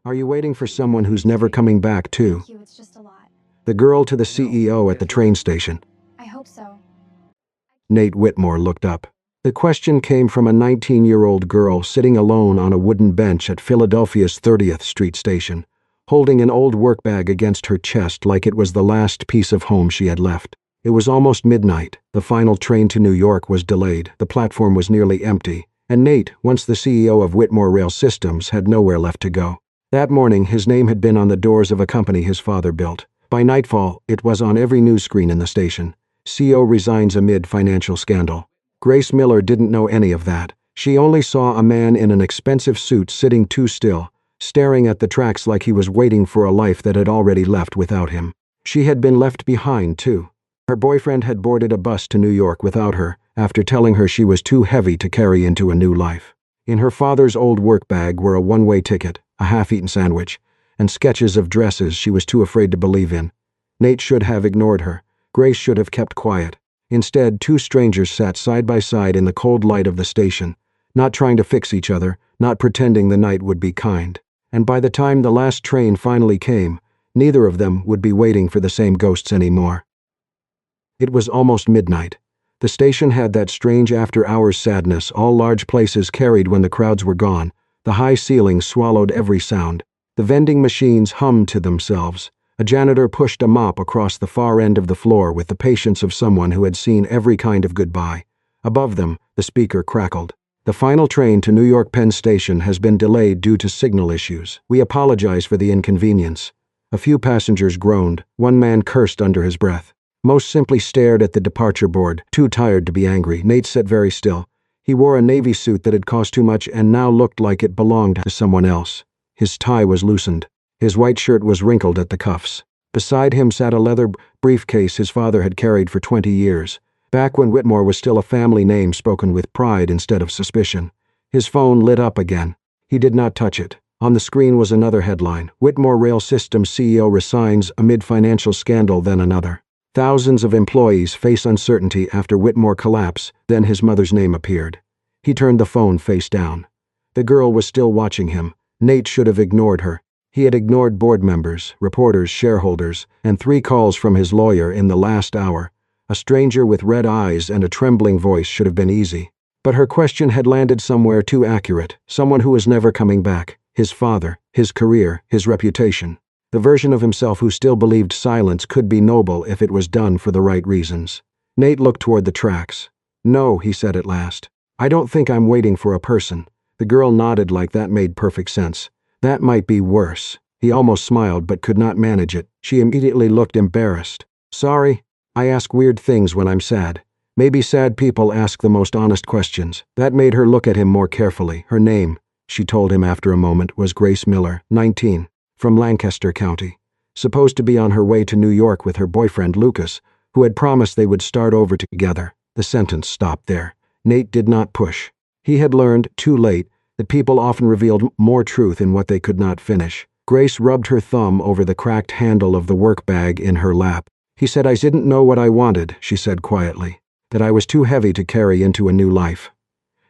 Are you waiting for someone who's never coming back, too? Thank you, it's just a lot. The girl to the CEO at the train station. I hope so. Nate Whitmore looked up. The question came from a 19-year-old girl sitting alone on a wooden bench at Philadelphia's 30th Street station, holding an old work bag against her chest like it was the last piece of home she had left. It was almost midnight. The final train to New York was delayed. The platform was nearly empty, and Nate, once the CEO of Whitmore Rail Systems, had nowhere left to go. That morning, his name had been on the doors of a company his father built. By nightfall, it was on every news screen in the station. CEO resigns amid financial scandal. Grace Miller didn't know any of that. She only saw a man in an expensive suit sitting too still, staring at the tracks like he was waiting for a life that had already left without him. She had been left behind, too. Her boyfriend had boarded a bus to New York without her, after telling her she was too heavy to carry into a new life. In her father's old work bag were a one-way ticket, a half-eaten sandwich, and sketches of dresses she was too afraid to believe in. Nate should have ignored her. Grace should have kept quiet. Instead, two strangers sat side by side in the cold light of the station, not trying to fix each other, not pretending the night would be kind. And by the time the last train finally came, neither of them would be waiting for the same ghosts anymore. It was almost midnight. The station had that strange after-hours sadness all large places carried when the crowds were gone. The high ceilings swallowed every sound. The vending machines hummed to themselves. A janitor pushed a mop across the far end of the floor with the patience of someone who had seen every kind of goodbye. Above them, the speaker crackled. The final train to New York Penn Station has been delayed due to signal issues. We apologize for the inconvenience. A few passengers groaned. One man cursed under his breath. Most simply stared at the departure board, too tired to be angry. Nate sat very still. He wore a navy suit that had cost too much and now looked like it belonged to someone else. His tie was loosened. His white shirt was wrinkled at the cuffs. Beside him sat a leather briefcase his father had carried for 20 years, back when Whitmore was still a family name spoken with pride instead of suspicion. His phone lit up again. He did not touch it. On the screen was another headline: Whitmore Rail Systems CEO resigns amid financial scandal. Then another. Thousands of employees face uncertainty after Whitmore collapse. Then his mother's name appeared. He turned the phone face down. The girl was still watching him. Nate should have ignored her. He had ignored board members, reporters, shareholders, and 3 calls from his lawyer in the last hour. A stranger with red eyes and a trembling voice should have been easy. But her question had landed somewhere too accurate. Someone who was never coming back. His father, his career, his reputation. The version of himself who still believed silence could be noble if it was done for the right reasons. Nate looked toward the tracks. "No," he said at last. "I don't think I'm waiting for a person." The girl nodded like that made perfect sense. That might be worse. He almost smiled but could not manage it. She immediately looked embarrassed. "Sorry. I ask weird things when I'm sad. Maybe sad people ask the most honest questions." That made her look at him more carefully. Her name, she told him after a moment, was Grace Miller, 19. From Lancaster County, supposed to be on her way to New York with her boyfriend Lucas, who had promised they would start over together. The sentence stopped there. Nate did not push. He had learned, too late, that people often revealed more truth in what they could not finish. Grace rubbed her thumb over the cracked handle of the work bag in her lap. "He said I didn't know what I wanted," she said quietly, "that I was too heavy to carry into a new life."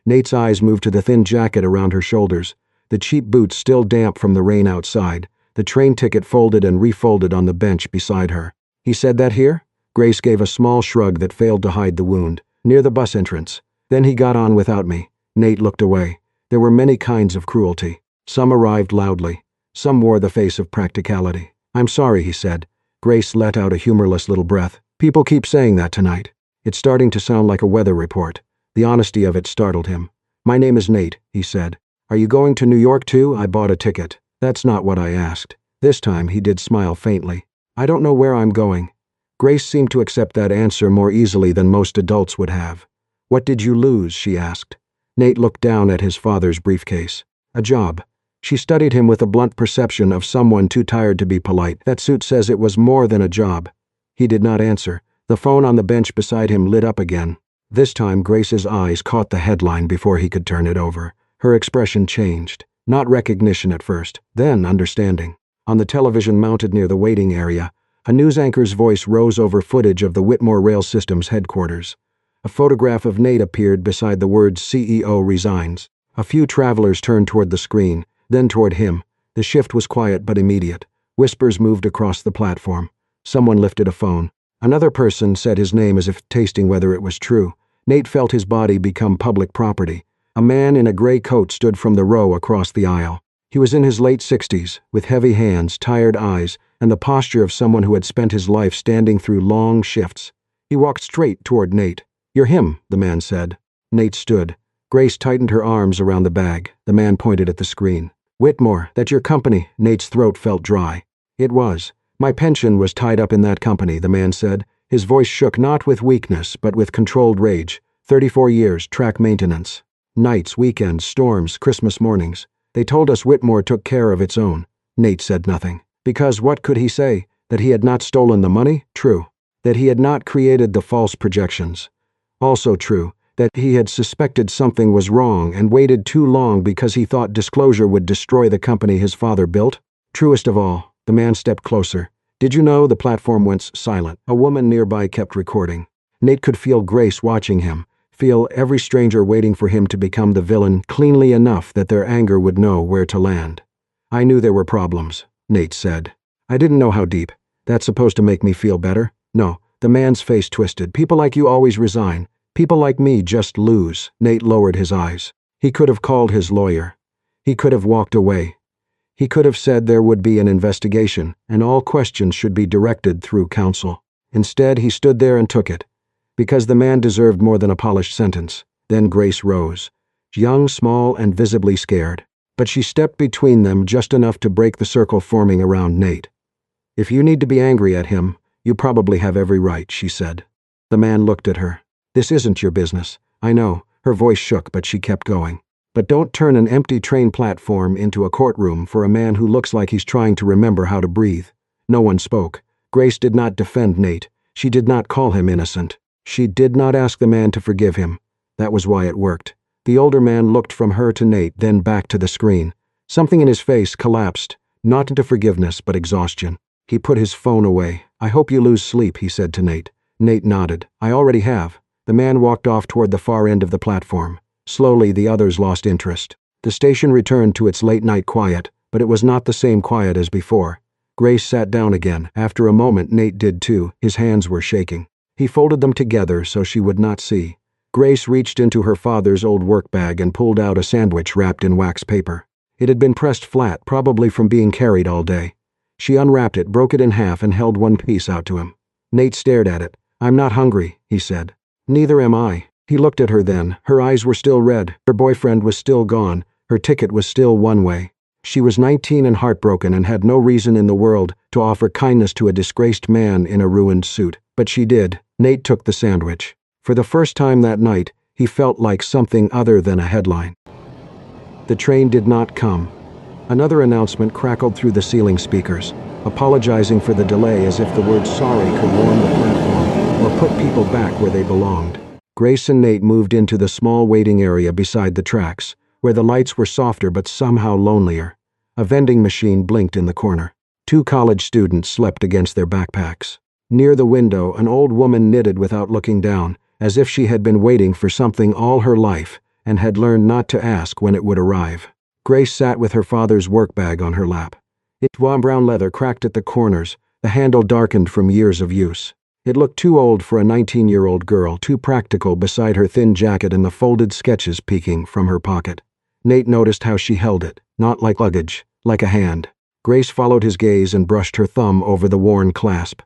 Nate's eyes moved to the thin jacket around her shoulders, the cheap boots still damp from the rain outside, the train ticket folded and refolded on the bench beside her. "He said that here?" Grace gave a small shrug that failed to hide the wound. "Near the bus entrance. Then he got on without me." Nate looked away. There were many kinds of cruelty. Some arrived loudly. Some wore the face of practicality. "I'm sorry," he said. Grace let out a humorless little breath. "People keep saying that tonight. It's starting to sound like a weather report." The honesty of it startled him. "My name is Nate," he said. "Are you going to New York too? I bought a ticket." "That's not what I asked." This time he did smile faintly. "I don't know where I'm going." Grace seemed to accept that answer more easily than most adults would have. "What did you lose?" she asked. Nate looked down at his father's briefcase. "A job." She studied him with a blunt perception of someone too tired to be polite. "That suit says it was more than a job." He did not answer. The phone on the bench beside him lit up again. This time Grace's eyes caught the headline before he could turn it over. Her expression changed. Not recognition at first, then understanding. On the television mounted near the waiting area, a news anchor's voice rose over footage of the Whitmore Rail Systems headquarters. A photograph of Nate appeared beside the words "CEO resigns." A few travelers turned toward the screen, then toward him. The shift was quiet but immediate. Whispers moved across the platform. Someone lifted a phone. Another person said his name as if tasting whether it was true. Nate felt his body become public property. A man in a gray coat stood from the row across the aisle. He was in his late 60s, with heavy hands, tired eyes, and the posture of someone who had spent his life standing through long shifts. He walked straight toward Nate. "You're him," the man said. Nate stood. Grace tightened her arms around the bag. The man pointed at the screen. "Whitmore, that's your company." Nate's throat felt dry. "It was. My pension was tied up in that company," the man said. His voice shook not with weakness, but with controlled rage. 34 years, track maintenance. Nights, weekends, storms, Christmas mornings. They told us Whitmore took care of its own." Nate said nothing. Because what could he say? That he had not stolen the money? True. That he had not created the false projections. Also true. That he had suspected something was wrong and waited too long because he thought disclosure would destroy the company his father built. Truest of all, the man stepped closer. "Did you know?" The platform went silent. A woman nearby kept recording. Nate could feel Grace watching him, feel every stranger waiting for him to become the villain cleanly enough that their anger would know where to land. "I knew there were problems," Nate said. "I didn't know how deep. That's supposed to make me feel better?" "No." The man's face twisted. "People like you always resign. People like me just lose." Nate lowered his eyes. He could have called his lawyer. He could have walked away. He could have said there would be an investigation, and all questions should be directed through counsel. Instead, he stood there and took it. Because the man deserved more than a polished sentence. Then Grace rose. Young, small, and visibly scared. But she stepped between them just enough to break the circle forming around Nate. "If you need to be angry at him, you probably have every right," she said. The man looked at her. "This isn't your business. I know." Her voice shook, but she kept going. "But don't turn an empty train platform into a courtroom for a man who looks like he's trying to remember how to breathe." No one spoke. Grace did not defend Nate. She did not call him innocent. She did not ask the man to forgive him. That was why it worked. The older man looked from her to Nate, then back to the screen. Something in his face collapsed, not into forgiveness, but exhaustion. He put his phone away. "I hope you lose sleep," he said to Nate. Nate nodded. "I already have." The man walked off toward the far end of the platform. Slowly, the others lost interest. The station returned to its late-night quiet, but it was not the same quiet as before. Grace sat down again. After a moment, Nate did too. His hands were shaking. He folded them together so she would not see. Grace reached into her father's old work bag and pulled out a sandwich wrapped in wax paper. It had been pressed flat, probably from being carried all day. She unwrapped it, broke it in half, and held one piece out to him. Nate stared at it. "I'm not hungry," he said. "Neither am I." He looked at her then. Her eyes were still red. Her boyfriend was still gone. Her ticket was still one way. She was 19 and heartbroken and had no reason in the world to offer kindness to a disgraced man in a ruined suit. But she did. Nate took the sandwich. For the first time that night, he felt like something other than a headline. The train did not come. Another announcement crackled through the ceiling speakers, apologizing for the delay as if the word sorry could warm the platform or put people back where they belonged. Grace and Nate moved into the small waiting area beside the tracks, where the lights were softer but somehow lonelier. A vending machine blinked in the corner. 2 college students slept against their backpacks. Near the window, an old woman knitted without looking down, as if she had been waiting for something all her life and had learned not to ask when it would arrive. Grace sat with her father's work bag on her lap. Its brown leather cracked at the corners, the handle darkened from years of use. It looked too old for a 19-year-old girl, too practical beside her thin jacket and the folded sketches peeking from her pocket. Nate noticed how she held it, not like luggage, like a hand. Grace followed his gaze and brushed her thumb over the worn clasp.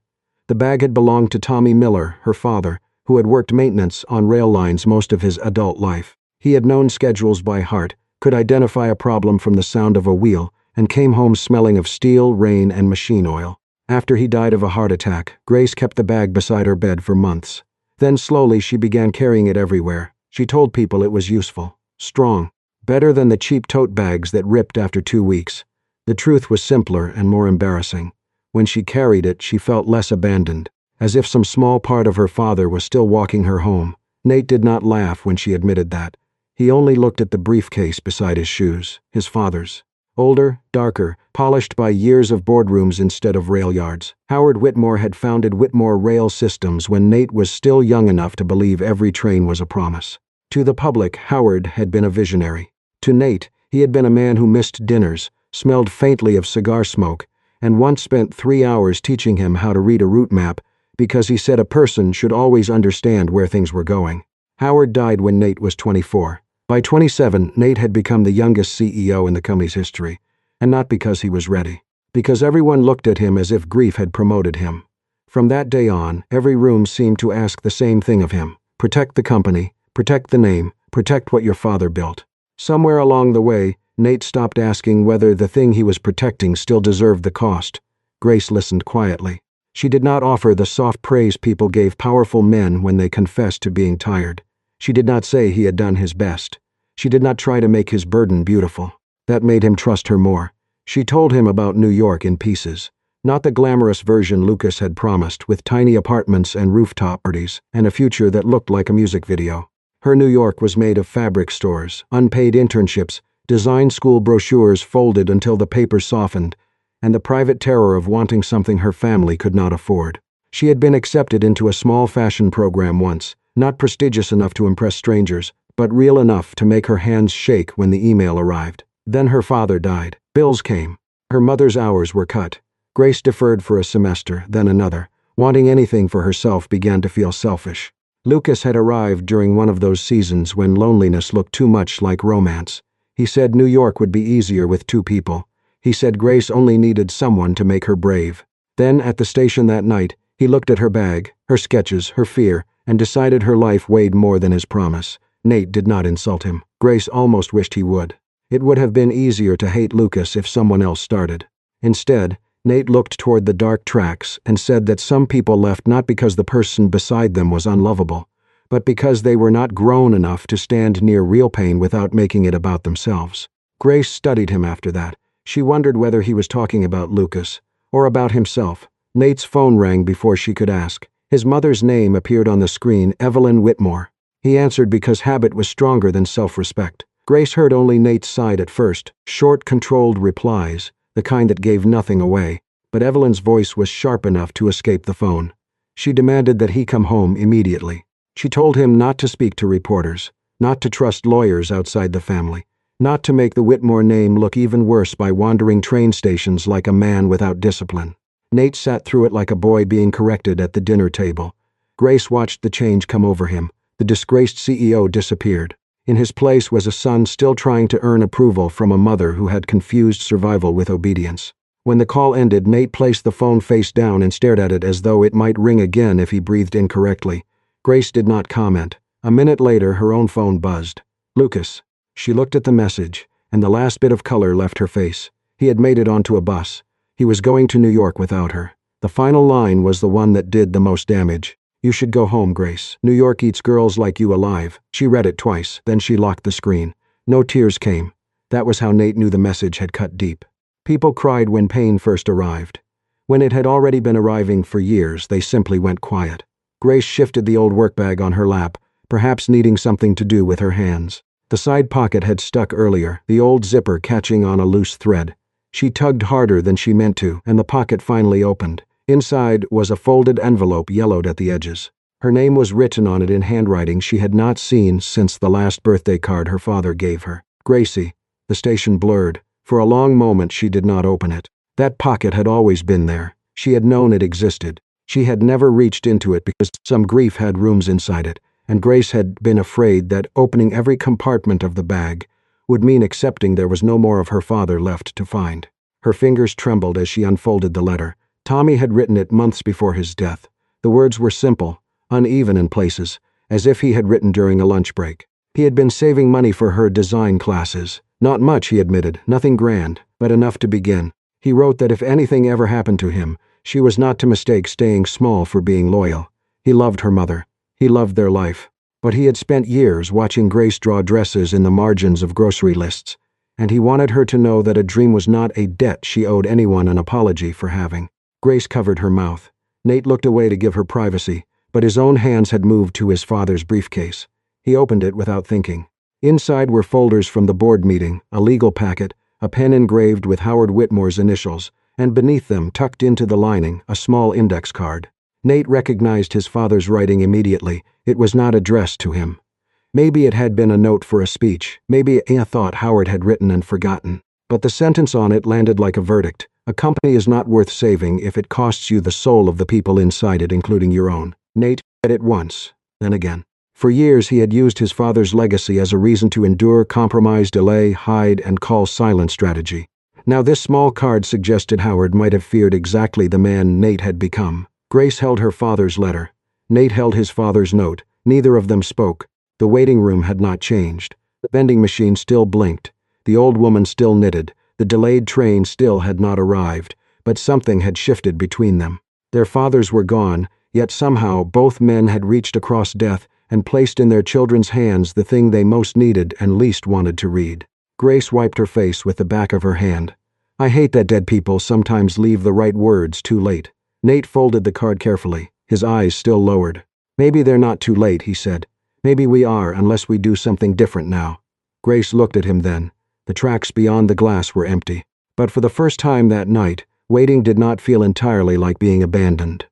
The bag had belonged to Tommy Miller, her father, who had worked maintenance on rail lines most of his adult life. He had known schedules by heart, could identify a problem from the sound of a wheel, and came home smelling of steel, rain, and machine oil. After he died of a heart attack, Grace kept the bag beside her bed for months. Then slowly she began carrying it everywhere. She told people it was useful, strong, better than the cheap tote bags that ripped after 2 weeks. The truth was simpler and more embarrassing. When she carried it, she felt less abandoned, as if some small part of her father was still walking her home. Nate did not laugh when she admitted that. He only looked at the briefcase beside his shoes, his father's. Older, darker, polished by years of boardrooms instead of rail yards. Howard Whitmore had founded Whitmore Rail Systems when Nate was still young enough to believe every train was a promise. To the public, Howard had been a visionary. To Nate, he had been a man who missed dinners, smelled faintly of cigar smoke, and once spent 3 hours teaching him how to read a route map because he said a person should always understand where things were going. Howard died when Nate was 24. By 27, Nate had become the youngest CEO in the company's history, and not because he was ready, because everyone looked at him as if grief had promoted him. From that day on, every room seemed to ask the same thing of him: protect the company, protect the name, protect what your father built. Somewhere along the way, Nate stopped asking whether the thing he was protecting still deserved the cost. Grace listened quietly. She did not offer the soft praise people gave powerful men when they confessed to being tired. She did not say he had done his best. She did not try to make his burden beautiful. That made him trust her more. She told him about New York in pieces. Not the glamorous version Lucas had promised, with tiny apartments and rooftop parties, and a future that looked like a music video. Her New York was made of fabric stores, unpaid internships, design school brochures folded until the paper softened, and the private terror of wanting something her family could not afford. She had been accepted into a small fashion program once, not prestigious enough to impress strangers, but real enough to make her hands shake when the email arrived. Then her father died. Bills came. Her mother's hours were cut. Grace deferred for a semester, then another. Wanting anything for herself began to feel selfish. Lucas had arrived during one of those seasons when loneliness looked too much like romance. He said New York would be easier with 2 people. He said Grace only needed someone to make her brave. Then, at the station that night, he looked at her bag, her sketches, her fear, and decided her life weighed more than his promise. Nate did not insult him. Grace almost wished he would. It would have been easier to hate Lucas if someone else started. Instead, Nate looked toward the dark tracks and said that some people left not because the person beside them was unlovable, but because they were not grown enough to stand near real pain without making it about themselves. Grace studied him after that. She wondered whether he was talking about Lucas, or about himself. Nate's phone rang before she could ask. His mother's name appeared on the screen, Evelyn Whitmore. He answered because habit was stronger than self-respect. Grace heard only Nate's side at first, short, controlled replies, the kind that gave nothing away, but Evelyn's voice was sharp enough to escape the phone. She demanded that he come home immediately. She told him not to speak to reporters, not to trust lawyers outside the family, not to make the Whitmore name look even worse by wandering train stations like a man without discipline. Nate sat through it like a boy being corrected at the dinner table. Grace watched the change come over him. The disgraced CEO disappeared. In his place was a son still trying to earn approval from a mother who had confused survival with obedience. When the call ended, Nate placed the phone face down and stared at it as though it might ring again if he breathed incorrectly. Grace did not comment. A minute later, her own phone buzzed. Lucas. She looked at the message, and the last bit of color left her face. He had made it onto a bus. He was going to New York without her. The final line was the one that did the most damage. You should go home, Grace. New York eats girls like you alive. She read it twice, then she locked the screen. No tears came. That was how Nate knew the message had cut deep. People cried when pain first arrived. When it had already been arriving for years, they simply went quiet. Grace shifted the old workbag on her lap, perhaps needing something to do with her hands. The side pocket had stuck earlier, the old zipper catching on a loose thread. She tugged harder than she meant to, and the pocket finally opened. Inside was a folded envelope yellowed at the edges. Her name was written on it in handwriting she had not seen since the last birthday card her father gave her. Gracie. The station blurred. For a long moment she did not open it. That pocket had always been there. She had known it existed. She had never reached into it because some grief had rooms inside it, and Grace had been afraid that opening every compartment of the bag would mean accepting there was no more of her father left to find. Her fingers trembled as she unfolded the letter. Tommy had written it months before his death. The words were simple, uneven in places, as if he had written during a lunch break. He had been saving money for her design classes. Not much, he admitted, nothing grand, but enough to begin. He wrote that if anything ever happened to him, she was not to mistake staying small for being loyal. He loved her mother. He loved their life. But he had spent years watching Grace draw dresses in the margins of grocery lists, and he wanted her to know that a dream was not a debt she owed anyone an apology for having. Grace covered her mouth. Nate looked away to give her privacy, but his own hands had moved to his father's briefcase. He opened it without thinking. Inside were folders from the board meeting, a legal packet, a pen engraved with Howard Whitmore's initials, and beneath them, tucked into the lining, a small index card. Nate recognized his father's writing immediately. It was not addressed to him. Maybe it had been a note for a speech, maybe a thought Howard had written and forgotten. But the sentence on it landed like a verdict. A company is not worth saving if it costs you the soul of the people inside it, including your own. Nate read it once, then again. For years he had used his father's legacy as a reason to endure, compromise, delay, hide, and call silent strategy. Now this small card suggested Howard might have feared exactly the man Nate had become. Grace held her father's letter. Nate held his father's note. Neither of them spoke. The waiting room had not changed. The vending machine still blinked. The old woman still knitted. The delayed train still had not arrived, but something had shifted between them. Their fathers were gone, yet somehow both men had reached across death and placed in their children's hands the thing they most needed and least wanted to read. Grace wiped her face with the back of her hand. I hate that dead people sometimes leave the right words too late. Nate folded the card carefully, his eyes still lowered. Maybe they're not too late, he said. Maybe we are, unless we do something different now. Grace looked at him then. The tracks beyond the glass were empty. But for the first time that night, waiting did not feel entirely like being abandoned.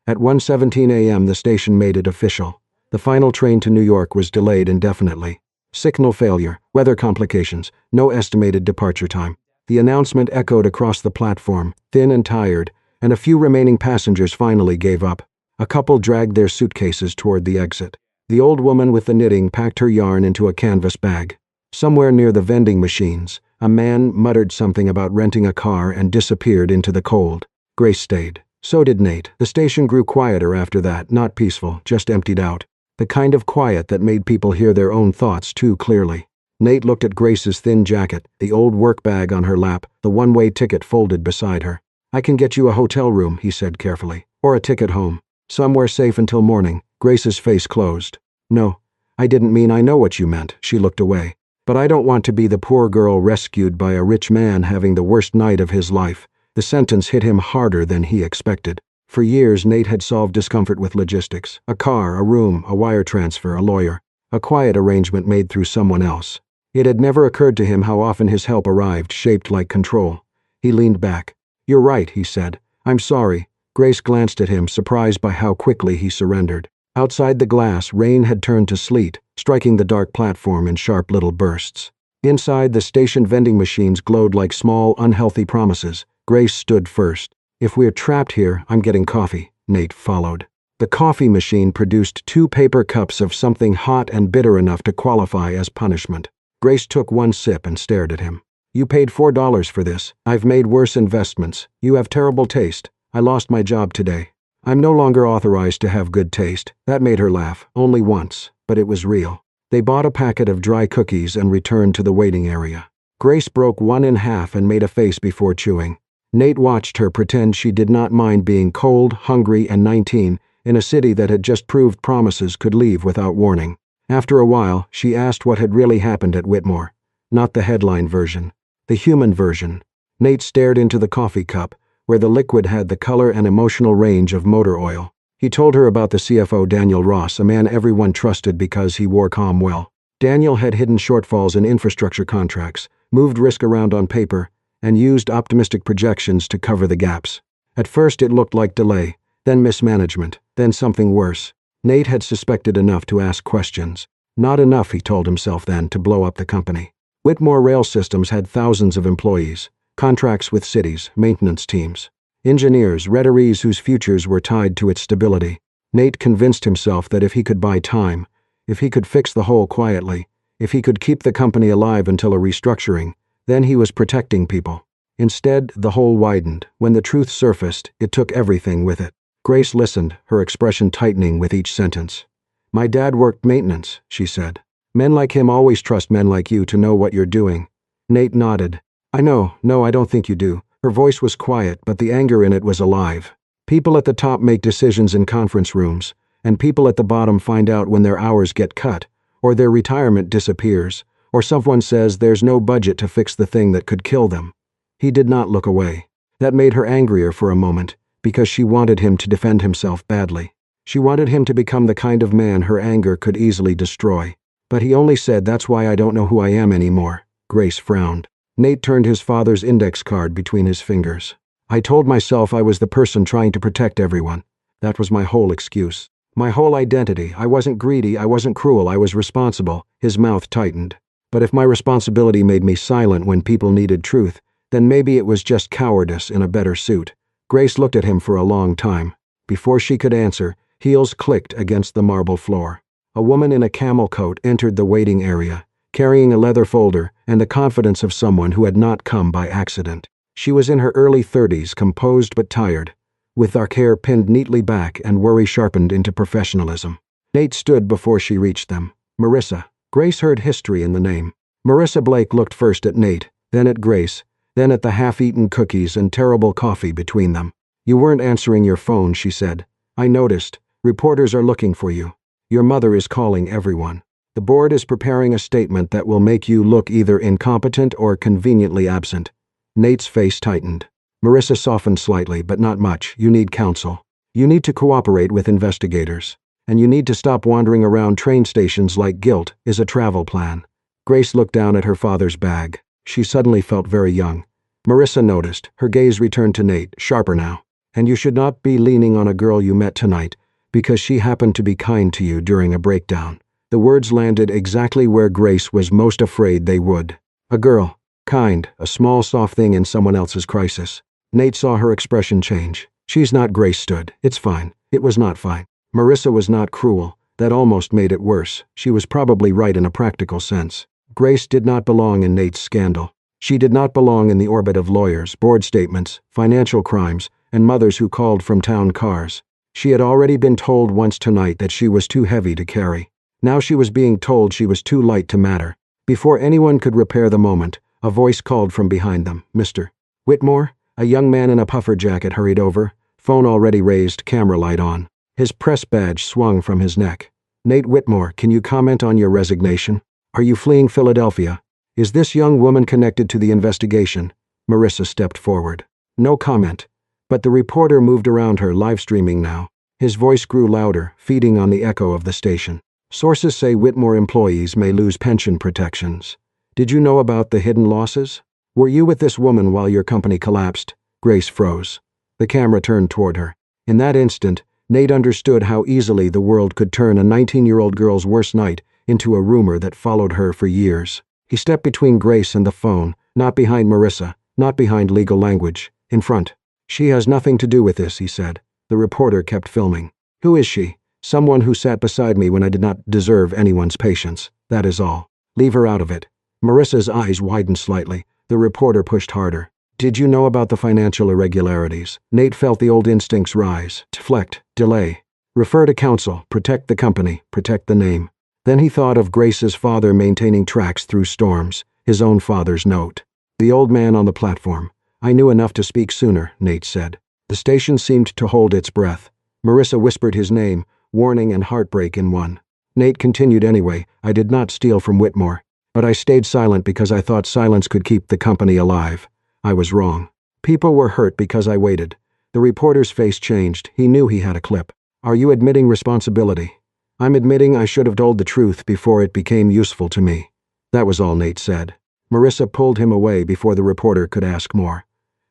At 1:17 a.m. the station made it official. The final train to New York was delayed indefinitely. Signal failure, weather complications, no estimated departure time. The announcement echoed across the platform, thin and tired, and a few remaining passengers finally gave up. A couple dragged their suitcases toward the exit. The old woman with the knitting packed her yarn into a canvas bag. Somewhere near the vending machines, a man muttered something about renting a car and disappeared into the cold. Grace stayed. So did Nate. The station grew quieter after that, not peaceful, just emptied out. The kind of quiet that made people hear their own thoughts too clearly. Nate looked at Grace's thin jacket, the old work bag on her lap, the one-way ticket folded beside her. I can get you a hotel room, he said carefully, or a ticket home. Somewhere safe until morning. Grace's face closed. No, I didn't mean I know what you meant. She looked away. But I don't want to be the poor girl rescued by a rich man having the worst night of his life. The sentence hit him harder than he expected. For years, Nate had solved discomfort with logistics. A car, a room, a wire transfer, a lawyer. A quiet arrangement made through someone else. It had never occurred to him how often his help arrived, shaped like control. He leaned back. You're right, he said. I'm sorry. Grace glanced at him, surprised by how quickly he surrendered. Outside the glass, rain had turned to sleet, striking the dark platform in sharp little bursts. Inside, the station vending machines glowed like small, unhealthy promises. Grace stood first. If we're trapped here, I'm getting coffee. Nate followed. The coffee machine produced 2 paper cups of something hot and bitter enough to qualify as punishment. Grace took one sip and stared at him. You paid $4 for this. I've made worse investments. You have terrible taste. I lost my job today. I'm no longer authorized to have good taste. That made her laugh. Only once, but it was real. They bought a packet of dry cookies and returned to the waiting area. Grace broke one in half and made a face before chewing. Nate watched her pretend she did not mind being cold, hungry, and 19 in a city that had just proved promises could leave without warning. After a while, she asked what had really happened at Whitmore. Not the headline version. The human version. Nate stared into the coffee cup, where the liquid had the color and emotional range of motor oil. He told her about the CFO Daniel Ross, a man everyone trusted because he wore calm well. Daniel had hidden shortfalls in infrastructure contracts, moved risk around on paper, and used optimistic projections to cover the gaps. At first it looked like delay, then mismanagement, then something worse. Nate had suspected enough to ask questions. Not enough, he told himself then, to blow up the company. Whitmore Rail Systems had thousands of employees, contracts with cities, maintenance teams, engineers, retirees whose futures were tied to its stability. Nate convinced himself that if he could buy time, if he could fix the hole quietly, if he could keep the company alive until a restructuring, then he was protecting people. Instead, the hole widened. When the truth surfaced, it took everything with it. Grace listened, her expression tightening with each sentence. My dad worked maintenance, she said. Men like him always trust men like you to know what you're doing. Nate nodded. I know, no, I don't think you do. Her voice was quiet, but the anger in it was alive. People at the top make decisions in conference rooms, and people at the bottom find out when their hours get cut, or their retirement disappears, or someone says there's no budget to fix the thing that could kill them. He did not look away. That made her angrier for a moment, because she wanted him to defend himself badly. She wanted him to become the kind of man her anger could easily destroy. But he only said, that's why I don't know who I am anymore. Grace frowned. Nate turned his father's index card between his fingers. I told myself I was the person trying to protect everyone. That was my whole excuse. My whole identity. I wasn't greedy, I wasn't cruel, I was responsible. His mouth tightened. But if my responsibility made me silent when people needed truth, then maybe it was just cowardice in a better suit. Grace looked at him for a long time. Before she could answer, heels clicked against the marble floor. A woman in a camel coat entered the waiting area, carrying a leather folder and the confidence of someone who had not come by accident. She was in her early 30s, composed but tired, with dark hair pinned neatly back and worry sharpened into professionalism. Nate stood before she reached them. Marissa. Grace heard history in the name. Marissa Blake looked first at Nate, then at Grace, then at the half-eaten cookies and terrible coffee between them. You weren't answering your phone, she said. I noticed. Reporters are looking for you. Your mother is calling everyone. The board is preparing a statement that will make you look either incompetent or conveniently absent. Nate's face tightened. Marissa softened slightly, but not much. You need counsel. You need to cooperate with investigators. And you need to stop wandering around train stations like guilt is a travel plan. Grace looked down at her father's bag. She suddenly felt very young. Marissa noticed. Her gaze returned to Nate, sharper now. And you should not be leaning on a girl you met tonight, because she happened to be kind to you during a breakdown. The words landed exactly where Grace was most afraid they would. A girl. Kind, a small soft thing in someone else's crisis. Nate saw her expression change. She's not. Grace stood. It's fine. It was not fine. Marissa was not cruel. That almost made it worse. She was probably right in a practical sense. Grace did not belong in Nate's scandal. She did not belong in the orbit of lawyers, board statements, financial crimes, and mothers who called from town cars. She had already been told once tonight that she was too heavy to carry. Now she was being told she was too light to matter. Before anyone could repair the moment, a voice called from behind them. Mr. Whitmore? A young man in a puffer jacket hurried over, phone already raised, camera light on. His press badge swung from his neck. Nate Whitmore, can you comment on your resignation? Are you fleeing Philadelphia? Is this young woman connected to the investigation? Marissa stepped forward. No comment. But the reporter moved around her, live streaming now. His voice grew louder, feeding on the echo of the station. Sources say Whitmore employees may lose pension protections. Did you know about the hidden losses? Were you with this woman while your company collapsed? Grace froze. The camera turned toward her. In that instant, Nate understood how easily the world could turn a 19-year-old girl's worst night into a rumor that followed her for years. He stepped between Grace and the phone, not behind Marissa, not behind legal language, in front. She has nothing to do with this, he said. The reporter kept filming. Who is she? Someone who sat beside me when I did not deserve anyone's patience. That is all. Leave her out of it. Marissa's eyes widened slightly. The reporter pushed harder. Did you know about the financial irregularities? Nate felt the old instincts rise. Deflect. Delay. Refer to counsel. Protect the company. Protect the name. Then he thought of Grace's father maintaining tracks through storms, his own father's note. The old man on the platform. I knew enough to speak sooner, Nate said. The station seemed to hold its breath. Marissa whispered his name, warning and heartbreak in one. Nate continued anyway. I did not steal from Whitmore. But I stayed silent because I thought silence could keep the company alive. I was wrong. People were hurt because I waited. The reporter's face changed. He knew he had a clip. Are you admitting responsibility? I'm admitting I should have told the truth before it became useful to me. That was all Nate said. Marissa pulled him away before the reporter could ask more.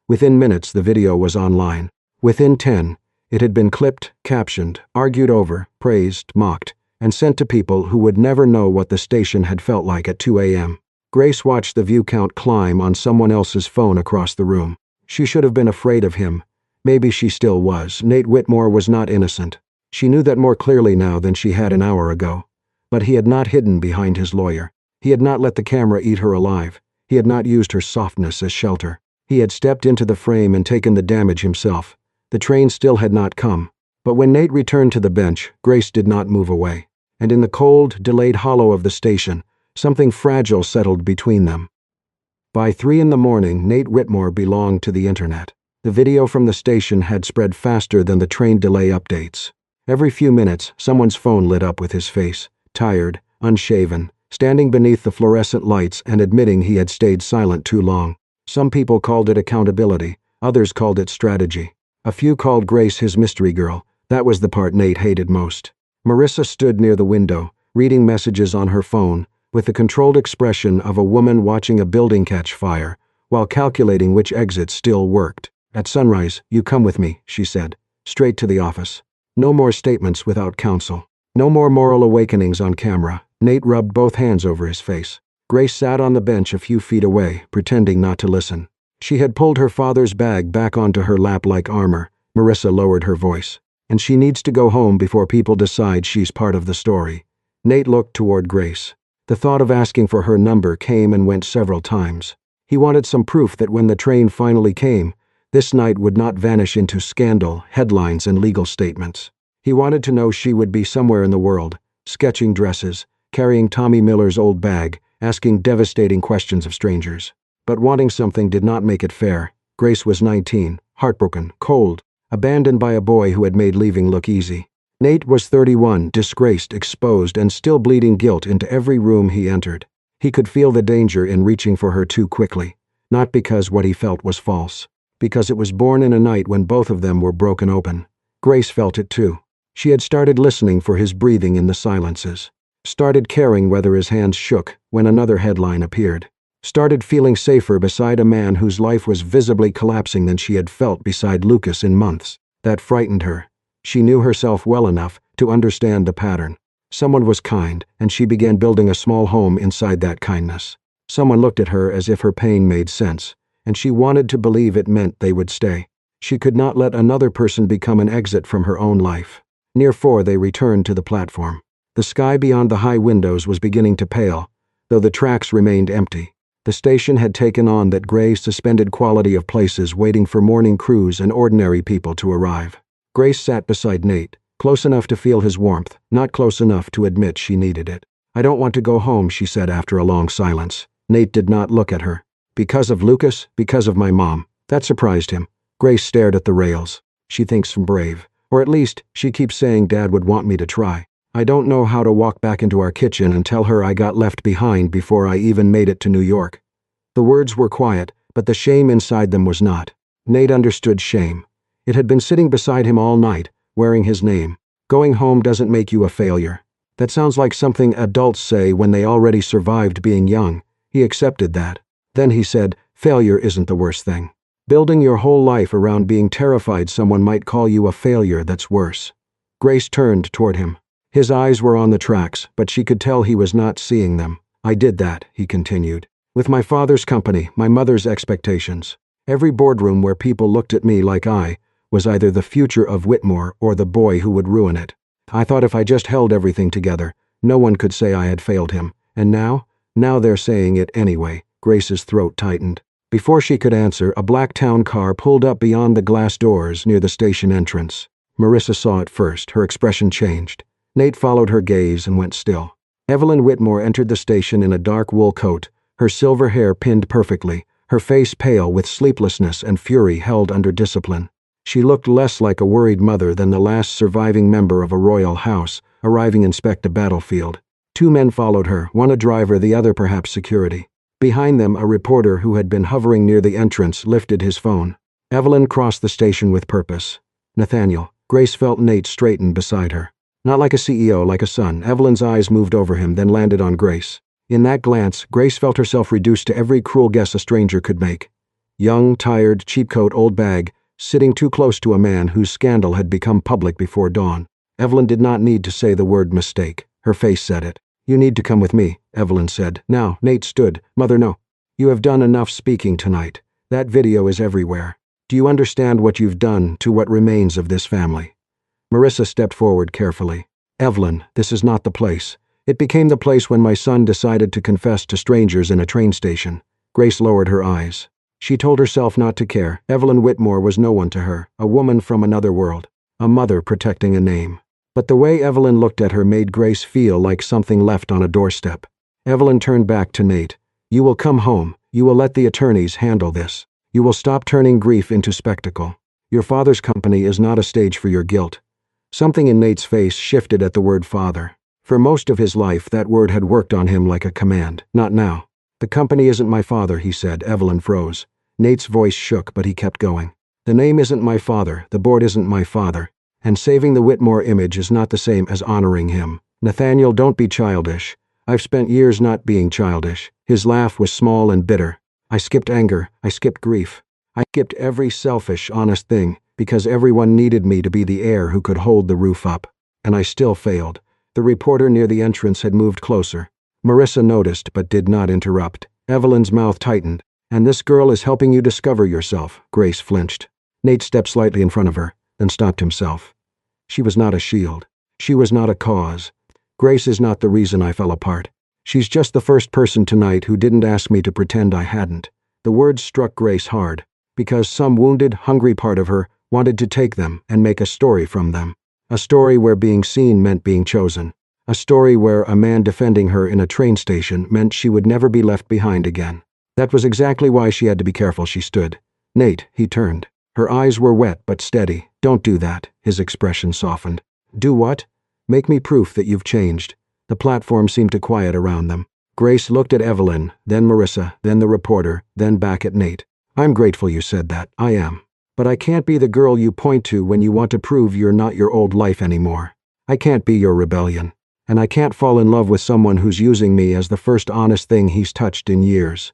Within minutes, the video was online. Within 10, it had been clipped, captioned, argued over, praised, mocked, and sent to people who would never know what the station had felt like at 2 a.m. Grace watched the view count climb on someone else's phone across the room. She should have been afraid of him. Maybe she still was. Nate Whitmore was not innocent. She knew that more clearly now than she had an hour ago. But he had not hidden behind his lawyer. He had not let the camera eat her alive. He had not used her softness as shelter. He had stepped into the frame and taken the damage himself. The train still had not come. But when Nate returned to the bench, Grace did not move away. And in the cold, delayed hollow of the station, something fragile settled between them. By 3 in the morning, Nate Whitmore belonged to the internet. The video from the station had spread faster than the train delay updates. Every few minutes, someone's phone lit up with his face, tired, unshaven, standing beneath the fluorescent lights and admitting he had stayed silent too long. Some people called it accountability, others called it strategy. A few called Grace his mystery girl. That was the part Nate hated most. Marissa stood near the window, reading messages on her phone, with the controlled expression of a woman watching a building catch fire, while calculating which exit still worked. At sunrise, you come with me, she said, straight to the office. No more statements without counsel. No more moral awakenings on camera. Nate rubbed both hands over his face. Grace sat on the bench a few feet away, pretending not to listen. She had pulled her father's bag back onto her lap like armor. Marissa lowered her voice. And she needs to go home before people decide she's part of the story. Nate looked toward Grace. The thought of asking for her number came and went several times. He wanted some proof that when the train finally came, this night would not vanish into scandal, headlines, and legal statements. He wanted to know she would be somewhere in the world, sketching dresses, carrying Tommy Miller's old bag, asking devastating questions of strangers. But wanting something did not make it fair. Grace was 19, heartbroken, cold, abandoned by a boy who had made leaving look easy. Nate was 31, disgraced, exposed, and still bleeding guilt into every room he entered. He could feel the danger in reaching for her too quickly, not because what he felt was false, because it was born in a night when both of them were broken open. Grace felt it too. She had started listening for his breathing in the silences, started caring whether his hands shook when another headline appeared, started feeling safer beside a man whose life was visibly collapsing than she had felt beside Lucas in months. That frightened her. She knew herself well enough to understand the pattern. Someone was kind, and she began building a small home inside that kindness. Someone looked at her as if her pain made sense, and she wanted to believe it meant they would stay. She could not let another person become an exit from her own life. Near 4 they returned to the platform. The sky beyond the high windows was beginning to pale, though the tracks remained empty. The station had taken on that gray, suspended quality of places waiting for morning crews and ordinary people to arrive. Grace sat beside Nate, close enough to feel his warmth, not close enough to admit she needed it. "I don't want to go home," she said after a long silence. Nate did not look at her. "Because of Lucas? Because of my mom?" That surprised him. Grace stared at the rails. "She thinks I'm brave. Or at least, she keeps saying Dad would want me to try. I don't know how to walk back into our kitchen and tell her I got left behind before I even made it to New York." The words were quiet, but the shame inside them was not. Nate understood shame. It had been sitting beside him all night, wearing his name. Going home doesn't make you a failure. That sounds like something adults say when they already survived being young. He accepted that. Then he said, failure isn't the worst thing. Building your whole life around being terrified someone might call you a failure, that's worse. Grace turned toward him. His eyes were on the tracks, but she could tell he was not seeing them. "I did that," he continued. "With my father's company, my mother's expectations. Every boardroom where people looked at me like I was either the future of Whitmore or the boy who would ruin it. I thought if I just held everything together, no one could say I had failed him. And now they're saying it anyway." Grace's throat tightened. Before she could answer, a black town car pulled up beyond the glass doors near the station entrance. Marissa saw it first. Her expression changed. Nate followed her gaze and went still. Evelyn Whitmore entered the station in a dark wool coat, her silver hair pinned perfectly, her face pale with sleeplessness and fury held under discipline. She looked less like a worried mother than the last surviving member of a royal house, arriving inspect a battlefield. 2 men followed her, one a driver, the other perhaps security. Behind them, a reporter who had been hovering near the entrance lifted his phone. Evelyn crossed the station with purpose. "Nathaniel." Grace felt Nate straighten beside her. Not like a CEO, like a son. Evelyn's eyes moved over him, then landed on Grace. In that glance, Grace felt herself reduced to every cruel guess a stranger could make. Young, tired, cheap coat, old bag, sitting too close to a man whose scandal had become public before dawn. Evelyn did not need to say the word mistake. Her face said it. "You need to come with me," Evelyn said. "Now." Nate stood. "Mother, no. You have done enough speaking tonight. That video is everywhere. Do you understand what you've done to what remains of this family?" Marissa stepped forward carefully. "Evelyn, this is not the place. It became the place when my son decided to confess to strangers in a train station." Grace lowered her eyes. She told herself not to care. Evelyn Whitmore was no one to her, a woman from another world, a mother protecting a name. But the way Evelyn looked at her made Grace feel like something left on a doorstep. Evelyn turned back to Nate. "You will come home. You will let the attorneys handle this. You will stop turning grief into spectacle. Your father's company is not a stage for your guilt." Something in Nate's face shifted at the word father. For most of his life, that word had worked on him like a command. Not now. "The company isn't my father," he said. Evelyn froze. Nate's voice shook, but he kept going. "The name isn't my father. The board isn't my father. And saving the Whitmore image is not the same as honoring him. Nathaniel, don't be childish. I've spent years not being childish." His laugh was small and bitter. "I skipped anger. I skipped grief. I skipped every selfish, honest thing, because everyone needed me to be the heir who could hold the roof up. And I still failed." The reporter near the entrance had moved closer. Marissa noticed but did not interrupt. Evelyn's mouth tightened. "And this girl is helping you discover yourself." Grace flinched. Nate stepped slightly in front of her, then stopped himself. "She was not a shield. She was not a cause. Grace is not the reason I fell apart. She's just the first person tonight who didn't ask me to pretend I hadn't." The words struck Grace hard, because some wounded, hungry part of her wanted to take them and make a story from them. A story where being seen meant being chosen. A story where a man defending her in a train station meant she would never be left behind again. That was exactly why she had to be careful. She stood. "Nate," he turned. Her eyes were wet but steady. "Don't do that." His expression softened. "Do what?" "Make me proof that you've changed." The platform seemed to quiet around them. Grace looked at Evelyn, then Marissa, then the reporter, then back at Nate. "I'm grateful you said that. I am. But I can't be the girl you point to when you want to prove you're not your old life anymore. I can't be your rebellion. And I can't fall in love with someone who's using me as the first honest thing he's touched in years."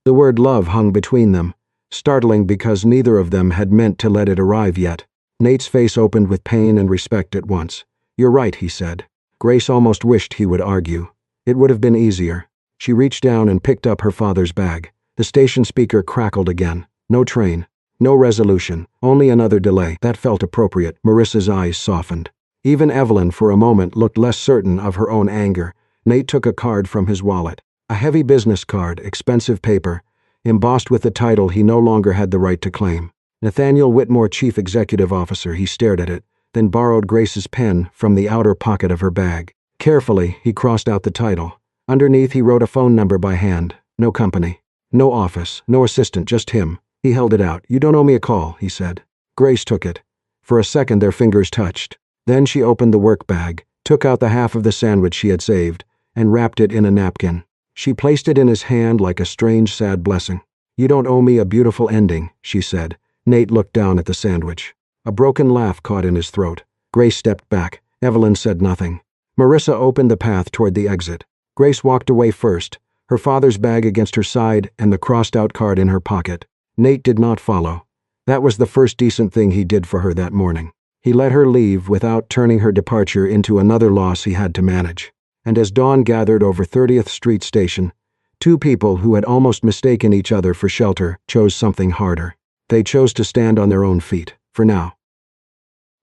The word love hung between them, startling because neither of them had meant to let it arrive yet. Nate's face opened with pain and respect at once. "You're right," he said. Grace almost wished he would argue. It would have been easier. She reached down and picked up her father's bag. The station speaker crackled again. No train. No resolution. Only another delay. That felt appropriate. Marissa's eyes softened. Even Evelyn, for a moment, looked less certain of her own anger. Nate took a card from his wallet. A heavy business card, expensive paper, embossed with the title he no longer had the right to claim. Nathaniel Whitmore, Chief Executive Officer. He stared at it, then borrowed Grace's pen from the outer pocket of her bag. Carefully, he crossed out the title. Underneath, he wrote a phone number by hand. No company. No office. No assistant. Just him. He held it out. "You don't owe me a call," he said. Grace took it. For a second, their fingers touched. Then she opened the work bag, took out the half of the sandwich she had saved, and wrapped it in a napkin. She placed it in his hand like a strange, sad blessing. "You don't owe me a beautiful ending," she said. Nate looked down at the sandwich. A broken laugh caught in his throat. Grace stepped back. Evelyn said nothing. Marissa opened the path toward the exit. Grace walked away first, her father's bag against her side and the crossed-out card in her pocket. Nate did not follow. That was the first decent thing he did for her that morning. He let her leave without turning her departure into another loss he had to manage. And as dawn gathered over 30th Street Station, two people who had almost mistaken each other for shelter chose something harder. They chose to stand on their own feet, for now.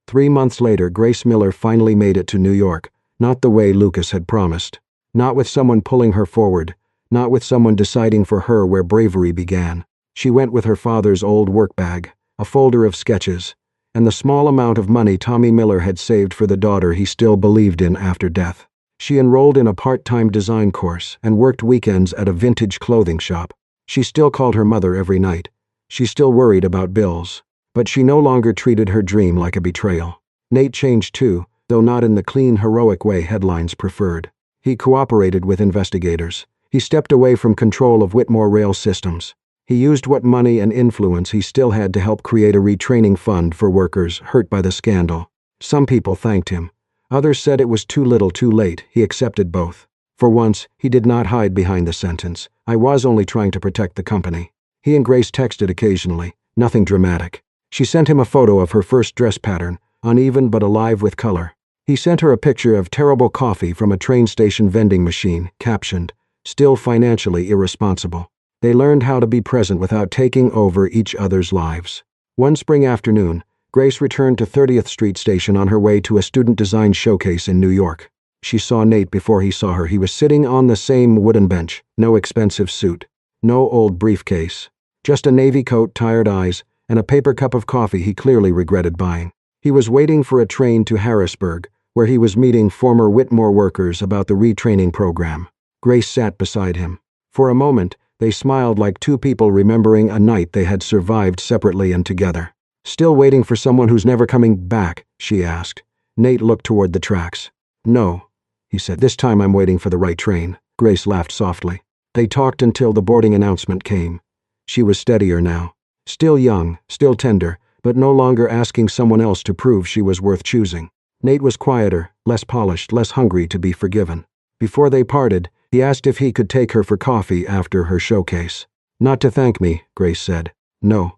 3 months later, Grace Miller finally made it to New York, not the way Lucas had promised. Not with someone pulling her forward, not with someone deciding for her where bravery began. She went with her father's old work bag, a folder of sketches, and the small amount of money Tommy Miller had saved for the daughter he still believed in after death. She enrolled in a part-time design course and worked weekends at a vintage clothing shop. She still called her mother every night. She still worried about bills. But she no longer treated her dream like a betrayal. Nate changed too, though not in the clean, heroic way headlines preferred. He cooperated with investigators. He stepped away from control of Whitmore Rail Systems. He used what money and influence he still had to help create a retraining fund for workers hurt by the scandal. Some people thanked him. Others said it was too little too late. He accepted both. For once, he did not hide behind the sentence. "I was only trying to protect the company." He and Grace texted occasionally. Nothing dramatic. She sent him a photo of her first dress pattern, uneven but alive with color. He sent her a picture of terrible coffee from a train station vending machine, captioned, "Still financially irresponsible." They learned how to be present without taking over each other's lives. One spring afternoon, Grace returned to 30th Street Station on her way to a student design showcase in New York. She saw Nate before he saw her. He was sitting on the same wooden bench. No expensive suit. No old briefcase. Just a navy coat, tired eyes, and a paper cup of coffee he clearly regretted buying. He was waiting for a train to Harrisburg, where he was meeting former Whitmore workers about the retraining program. Grace sat beside him. For a moment, they smiled like two people remembering a night they had survived separately and together. "Still waiting for someone who's never coming back?" she asked. Nate looked toward the tracks. "No," he said. "This time I'm waiting for the right train." Grace laughed softly. They talked until the boarding announcement came. She was steadier now. Still young, still tender, but no longer asking someone else to prove she was worth choosing. Nate was quieter, less polished, less hungry to be forgiven. Before they parted, he asked if he could take her for coffee after her showcase. "Not to thank me," Grace said. "No.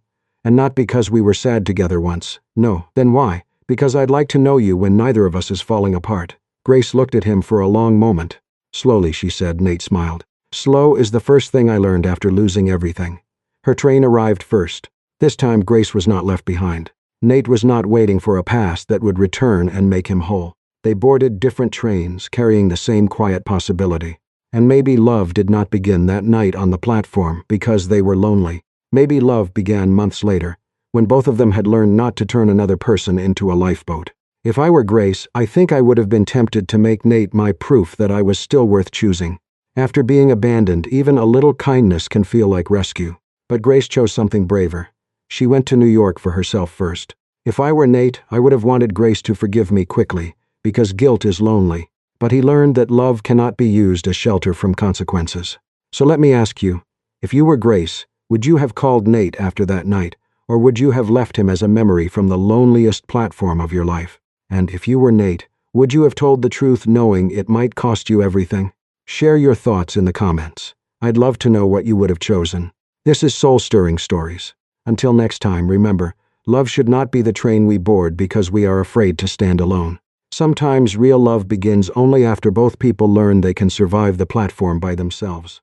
And not because we were sad together once. No. Then why? Because I'd like to know you when neither of us is falling apart." Grace looked at him for a long moment. Slowly, she said. Nate smiled. Slow is the first thing I learned after losing everything. Her train arrived first. This time Grace was not left behind. Nate was not waiting for a past that would return and make him whole. They boarded different trains, carrying the same quiet possibility. And maybe love did not begin that night on the platform because they were lonely. Maybe love began months later, when both of them had learned not to turn another person into a lifeboat. If I were Grace, I think I would have been tempted to make Nate my proof that I was still worth choosing. After being abandoned, even a little kindness can feel like rescue. But Grace chose something braver. She went to New York for herself first. If I were Nate, I would have wanted Grace to forgive me quickly, because guilt is lonely. But he learned that love cannot be used as shelter from consequences. So let me ask you, if you were Grace, would you have called Nate after that night, or would you have left him as a memory from the loneliest platform of your life? And if you were Nate, would you have told the truth knowing it might cost you everything? Share your thoughts in the comments. I'd love to know what you would have chosen. This is Soul Stirring Stories. Until next time, remember, love should not be the train we board because we are afraid to stand alone. Sometimes real love begins only after both people learn they can survive the platform by themselves.